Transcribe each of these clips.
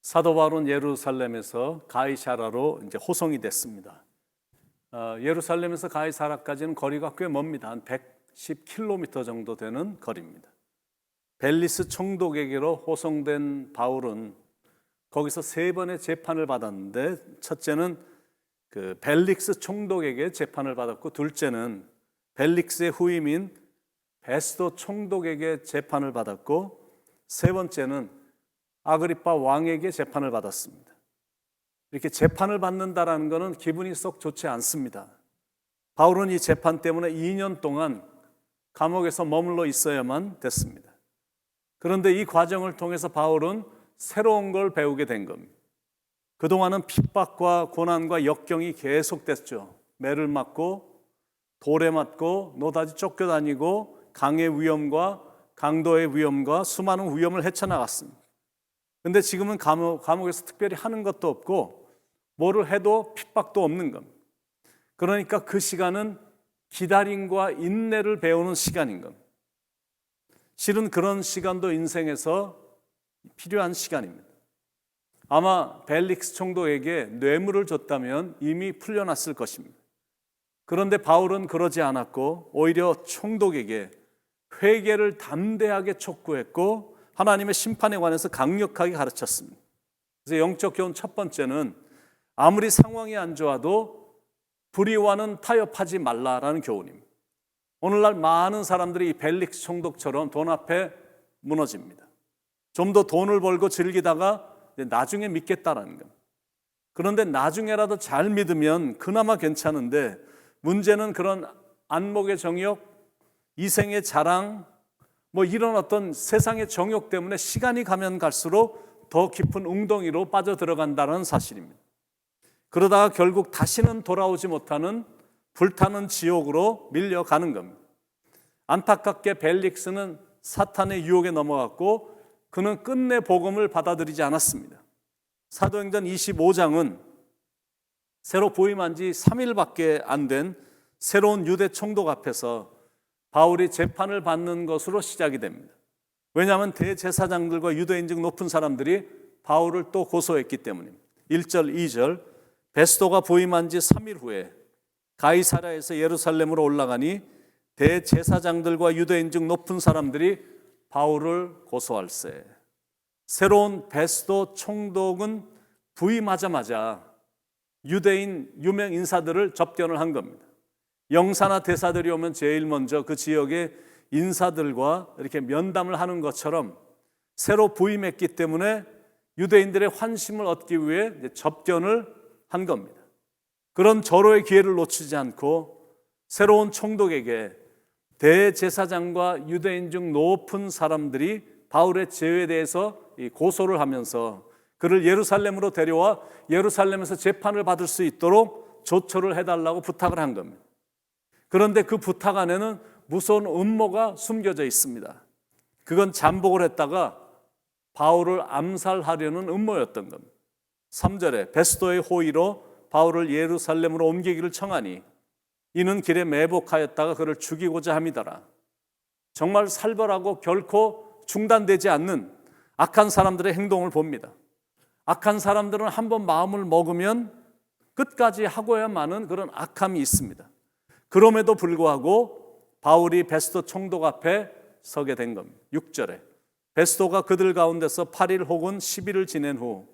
사도 바울은 예루살렘에서 가이사라로 이제 호송이 됐습니다. 예루살렘에서 가이사라까지는 거리가 꽤 멉니다. 한 110km 정도 되는 거리입니다. 벨리스 총독에게로 호송된 바울은 거기서 3번의 재판을 받았는데, 첫째는 그 벨릭스 총독에게 재판을 받았고, 둘째는 벨릭스의 후임인 베스도 총독에게 재판을 받았고, 세 번째는 아그리파 왕에게 재판을 받았습니다. 이렇게 재판을 받는다라는 것은 기분이 썩 좋지 않습니다. 바울은 이 재판 때문에 2년 동안 감옥에서 머물러 있어야만 됐습니다. 그런데 이 과정을 통해서 바울은 새로운 걸 배우게 된 겁니다. 그동안은 핍박과 고난과 역경이 계속됐죠. 매를 맞고 돌에 맞고 노다지 쫓겨다니고 강의 위험과 강도의 위험과 수많은 위험을 헤쳐나갔습니다. 근데 지금은 감옥에서 특별히 하는 것도 없고 뭐를 해도 핍박도 없는 겁니다. 그러니까 그 시간은 기다림과 인내를 배우는 시간인 겁니다. 실은 그런 시간도 인생에서 필요한 시간입니다. 아마 벨릭스 총독에게 뇌물을 줬다면 이미 풀려났을 것입니다. 그런데 바울은 그러지 않았고 오히려 총독에게 회개를 담대하게 촉구했고 하나님의 심판에 관해서 강력하게 가르쳤습니다. 그래서 영적 교훈 첫 번째는 아무리 상황이 안 좋아도 불의와는 타협하지 말라라는 교훈입니다. 오늘날 많은 사람들이 이 벨릭스 총독처럼 돈 앞에 무너집니다. 좀 더 돈을 벌고 즐기다가 나중에 믿겠다라는 겁니다. 그런데 나중에라도 잘 믿으면 그나마 괜찮은데, 문제는 그런 안목의 정욕, 이생의 자랑, 이런 어떤 세상의 정욕 때문에 시간이 가면 갈수록 더 깊은 웅덩이로 빠져들어간다는 사실입니다. 그러다가 결국 다시는 돌아오지 못하는 불타는 지옥으로 밀려가는 겁니다. 안타깝게 벨릭스는 사탄의 유혹에 넘어갔고 그는 끝내 복음을 받아들이지 않았습니다. 사도행전 25장은 새로 부임한 지 3일밖에 안 된 새로운 유대 총독 앞에서 바울이 재판을 받는 것으로 시작이 됩니다. 왜냐하면 대제사장들과 유대인 중 높은 사람들이 바울을 또 고소했기 때문입니다. 1절, 2절, 베스도가 부임한 지 3일 후에 가이사랴에서 예루살렘으로 올라가니 대제사장들과 유대인 중 높은 사람들이 바울을 고소할세. 새로운 베스도 총독은 부임하자마자 유대인 유명 인사들을 접견을 한 겁니다. 영사나 대사들이 오면 제일 먼저 그 지역의 인사들과 이렇게 면담을 하는 것처럼 새로 부임했기 때문에 유대인들의 환심을 얻기 위해 접견을 한 겁니다. 그런 절호의 기회를 놓치지 않고 새로운 총독에게 대제사장과 유대인 중 높은 사람들이 바울의 죄에 대해서 고소를 하면서 그를 예루살렘으로 데려와 예루살렘에서 재판을 받을 수 있도록 조처를 해달라고 부탁을 한 겁니다. 그런데 그 부탁 안에는 무서운 음모가 숨겨져 있습니다. 그건 잠복을 했다가 바울을 암살하려는 음모였던 겁니다. 3절에 베스도의 호의로 바울을 예루살렘으로 옮기기를 청하니 이는 길에 매복하였다가 그를 죽이고자 함이더라. 정말 살벌하고 결코 중단되지 않는 악한 사람들의 행동을 봅니다. 악한 사람들은 한번 마음을 먹으면 끝까지 하고야만은 그런 악함이 있습니다. 그럼에도 불구하고 바울이 베스도 총독 앞에 서게 된 겁니다. 6절에 베스도가 그들 가운데서 8일 혹은 10일을 지낸 후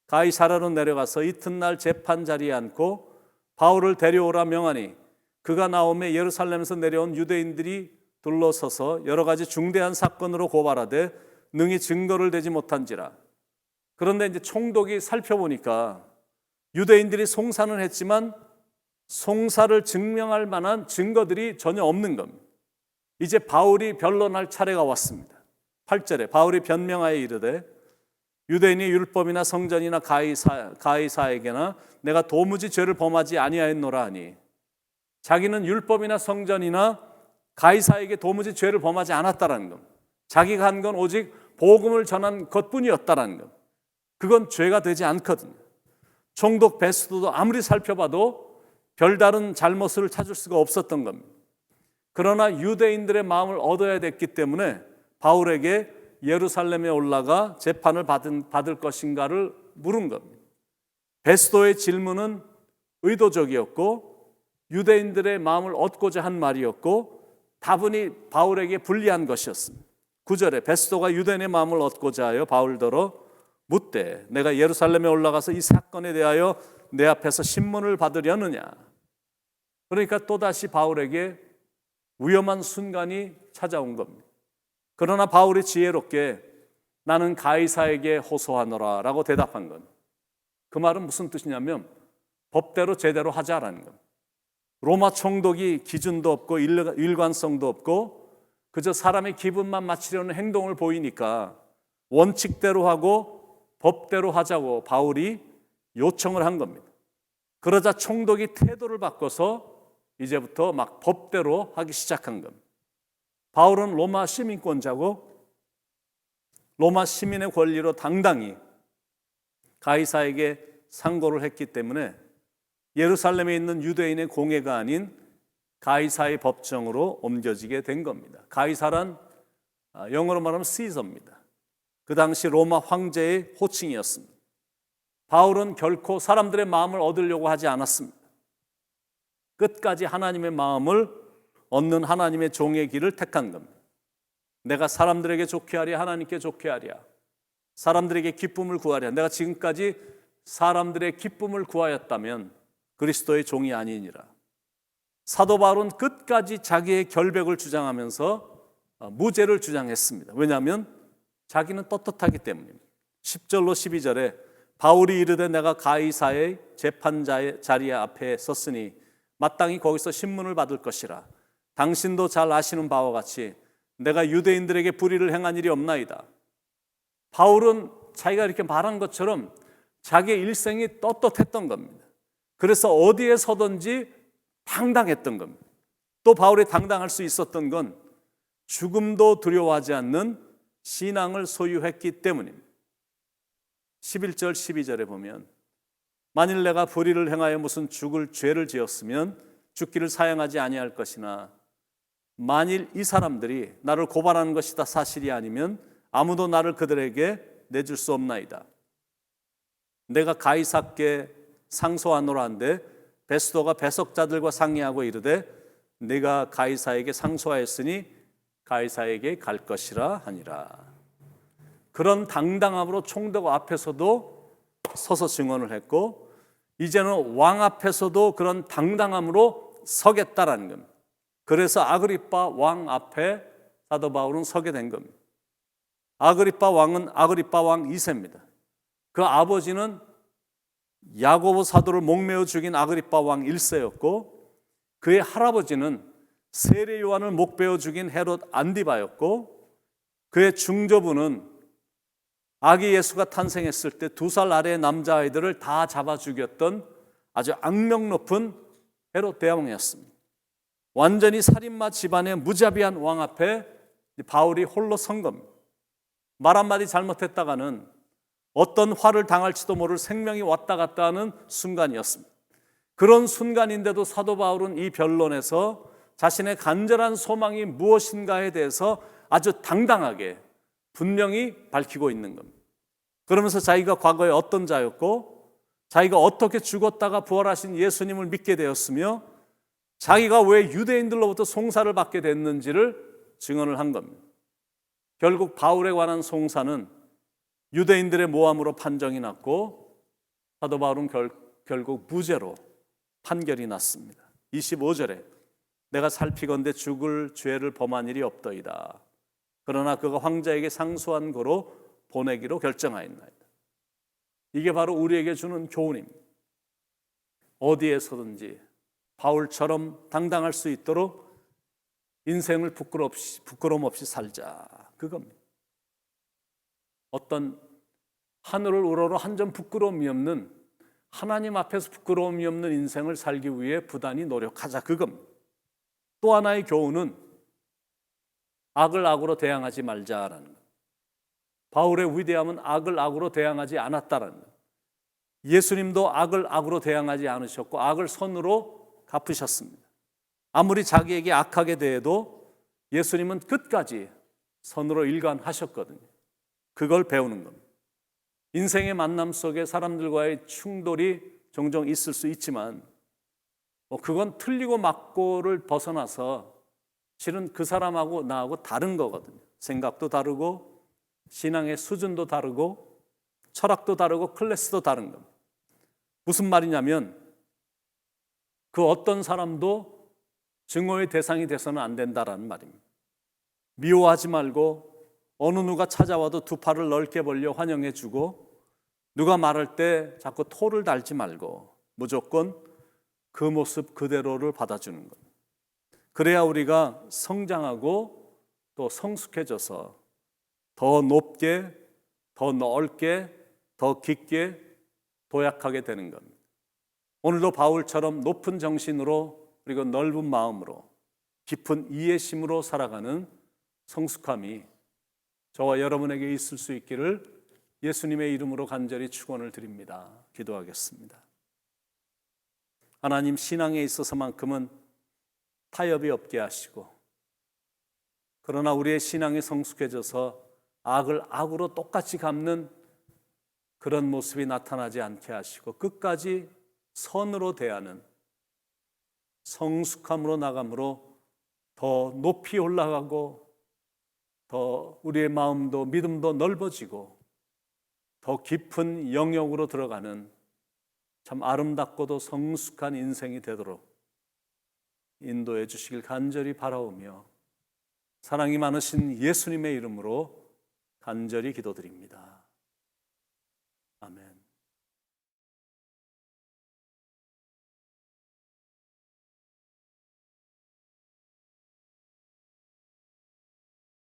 가이사라로 내려가서 이튿날 재판 자리에 앉고 바울을 데려오라 명하니 그가 나오매 예루살렘에서 내려온 유대인들이 둘러서서 여러 가지 중대한 사건으로 고발하되 능히 증거를 대지 못한지라. 그런데 이제 총독이 살펴보니까 유대인들이 송사는 했지만 송사를 증명할 만한 증거들이 전혀 없는 겁니다. 이제 바울이 변론할 차례가 왔습니다. 8절에 바울이 변명하여 이르되 유대인이 율법이나 성전이나 가이사에게나 내가 도무지 죄를 범하지 아니하였노라 하니, 자기는 율법이나 성전이나 가이사에게 도무지 죄를 범하지 않았다라는 겁니다. 자기가 한 건 오직 복음을 전한 것뿐이었다라는 겁니다. 그건 죄가 되지 않거든요. 총독 베스도도 아무리 살펴봐도 별다른 잘못을 찾을 수가 없었던 겁니다. 그러나 유대인들의 마음을 얻어야 됐기 때문에 바울에게 예루살렘에 올라가 재판을 받을 것인가를 물은 겁니다. 베스도의 질문은 의도적이었고 유대인들의 마음을 얻고자 한 말이었고 다분히 바울에게 불리한 것이었습니다. 9절에 베스도가 유대인의 마음을 얻고자 하여 바울더러 묻되 내가 예루살렘에 올라가서 이 사건에 대하여 내 앞에서 신문을 받으려느냐. 그러니까 또다시 바울에게 위험한 순간이 찾아온 겁니다. 그러나 바울이 지혜롭게 나는 가이사에게 호소하노라 라고 대답한 건, 그 말은 무슨 뜻이냐면 법대로 제대로 하자라는 겁니다. 로마 총독이 기준도 없고 일관성도 없고 그저 사람의 기분만 맞추려는 행동을 보이니까 원칙대로 하고 법대로 하자고 바울이 요청을 한 겁니다. 그러자 총독이 태도를 바꿔서 이제부터 막 법대로 하기 시작한 겁니다. 바울은 로마 시민권자고 로마 시민의 권리로 당당히 가이사에게 상고를 했기 때문에 예루살렘에 있는 유대인의 공회가 아닌 가이사의 법정으로 옮겨지게 된 겁니다. 가이사란 영어로 말하면 시저입니다. 그 당시 로마 황제의 호칭이었습니다. 바울은 결코 사람들의 마음을 얻으려고 하지 않았습니다. 끝까지 하나님의 마음을 얻는 하나님의 종의 길을 택한 겁니다. 내가 사람들에게 좋게 하랴 하나님께 좋게 하랴, 사람들에게 기쁨을 구하랴. 내가 지금까지 사람들의 기쁨을 구하였다면 그리스도의 종이 아니니라. 사도 바울은 끝까지 자기의 결백을 주장하면서 무죄를 주장했습니다. 왜냐하면 자기는 떳떳하기 때문입니다. 10절로 12절에 바울이 이르되 내가 가이사의 재판자의 자리 앞에 섰으니 마땅히 거기서 신문을 받을 것이라. 당신도 잘 아시는 바와 같이 내가 유대인들에게 불의를 행한 일이 없나이다. 바울은 자기가 이렇게 말한 것처럼 자기의 일생이 떳떳했던 겁니다. 그래서 어디에 서든지 당당했던 겁니다. 또 바울이 당당할 수 있었던 건 죽음도 두려워하지 않는 신앙을 소유했기 때문입니다. 11절 12절에 보면 만일 내가 불의를 행하여 무슨 죽을 죄를 지었으면 죽기를 사양하지 아니할 것이나 만일 이 사람들이 나를 고발하는 것이 다 사실이 아니면 아무도 나를 그들에게 내줄 수 없나이다. 내가 가이사께 상소하노라 한데 베스도가 배석자들과 상의하고 이르되 내가 가이사에게 상소하였으니 가이사에게 갈 것이라 하니라. 그런 당당함으로 총독 앞에서도 서서 증언을 했고 이제는 왕 앞에서도 그런 당당함으로 서겠다라는 겁니다. 그래서 아그리빠 왕 앞에 사도 바울은 서게 된 겁니다. 아그리빠 왕은 아그리빠 왕 2세입니다. 그 아버지는 야고보 사도를 목매어 죽인 아그리빠 왕 1세였고 그의 할아버지는 세례 요한을 목베어 죽인 헤롯 안디바였고 그의 중조부는 아기 예수가 탄생했을 때 2살 아래의 남자아이들을 다 잡아 죽였던 아주 악명 높은 헤롯 대왕이었습니다. 완전히 살인마 집안의 무자비한 왕 앞에 바울이 홀로 선 겁니다. 말 한마디 잘못했다가는 어떤 화를 당할지도 모를 생명이 왔다 갔다 하는 순간이었습니다. 그런 순간인데도 사도 바울은 이 변론에서 자신의 간절한 소망이 무엇인가에 대해서 아주 당당하게 분명히 밝히고 있는 겁니다. 그러면서 자기가 과거에 어떤 자였고 자기가 어떻게 죽었다가 부활하신 예수님을 믿게 되었으며 자기가 왜 유대인들로부터 송사를 받게 됐는지를 증언을 한 겁니다. 결국 바울에 관한 송사는 유대인들의 모함으로 판정이 났고 사도 바울은 결국 무죄로 판결이 났습니다. 25절에 내가 살피건대 죽을 죄를 범한 일이 없더이다. 그러나 그가 황제에게 상소한 거로 보내기로 결정하였나이다. 이게 바로 우리에게 주는 교훈입니다. 어디에서든지 바울처럼 당당할 수 있도록 인생을 부끄럼 없이 살자, 그겁니다. 어떤 하늘을 우러러 한 점 부끄러움이 없는, 하나님 앞에서 부끄러움이 없는 인생을 살기 위해 부단히 노력하자, 그겁니다. 또 하나의 교훈은 악을 악으로 대항하지 말자라는 것. 바울의 위대함은 악을 악으로 대항하지 않았다라는 것. 예수님도 악을 악으로 대항하지 않으셨고 악을 선으로 갚으셨습니다. 아무리 자기에게 악하게 대해도 예수님은 끝까지 선으로 일관하셨거든요. 그걸 배우는 겁니다. 인생의 만남 속에 사람들과의 충돌이 종종 있을 수 있지만 그건 틀리고 맞고를 벗어나서 실은 그 사람하고 나하고 다른 거거든요. 생각도 다르고 신앙의 수준도 다르고 철학도 다르고 클래스도 다른 겁니다. 무슨 말이냐면 그 어떤 사람도 증오의 대상이 돼서는 안 된다라는 말입니다. 미워하지 말고 어느 누가 찾아와도 두 팔을 넓게 벌려 환영해 주고 누가 말할 때 자꾸 토를 달지 말고 무조건 그 모습 그대로를 받아주는 것. 그래야 우리가 성장하고 또 성숙해져서 더 높게, 더 넓게, 더 깊게 도약하게 되는 겁니다. 오늘도 바울처럼 높은 정신으로 그리고 넓은 마음으로 깊은 이해심으로 살아가는 성숙함이 저와 여러분에게 있을 수 있기를 예수님의 이름으로 간절히 축원을 드립니다. 기도하겠습니다. 하나님, 신앙에 있어서만큼은 타협이 없게 하시고 그러나 우리의 신앙이 성숙해져서 악을 악으로 똑같이 갚는 그런 모습이 나타나지 않게 하시고 끝까지 선으로 대하는 성숙함으로 나감으로 더 높이 올라가고 더 우리의 마음도 믿음도 넓어지고 더 깊은 영역으로 들어가는 참 아름답고도 성숙한 인생이 되도록 인도해 주시길 간절히 바라오며 사랑이 많으신 예수님의 이름으로 간절히 기도드립니다. 아멘.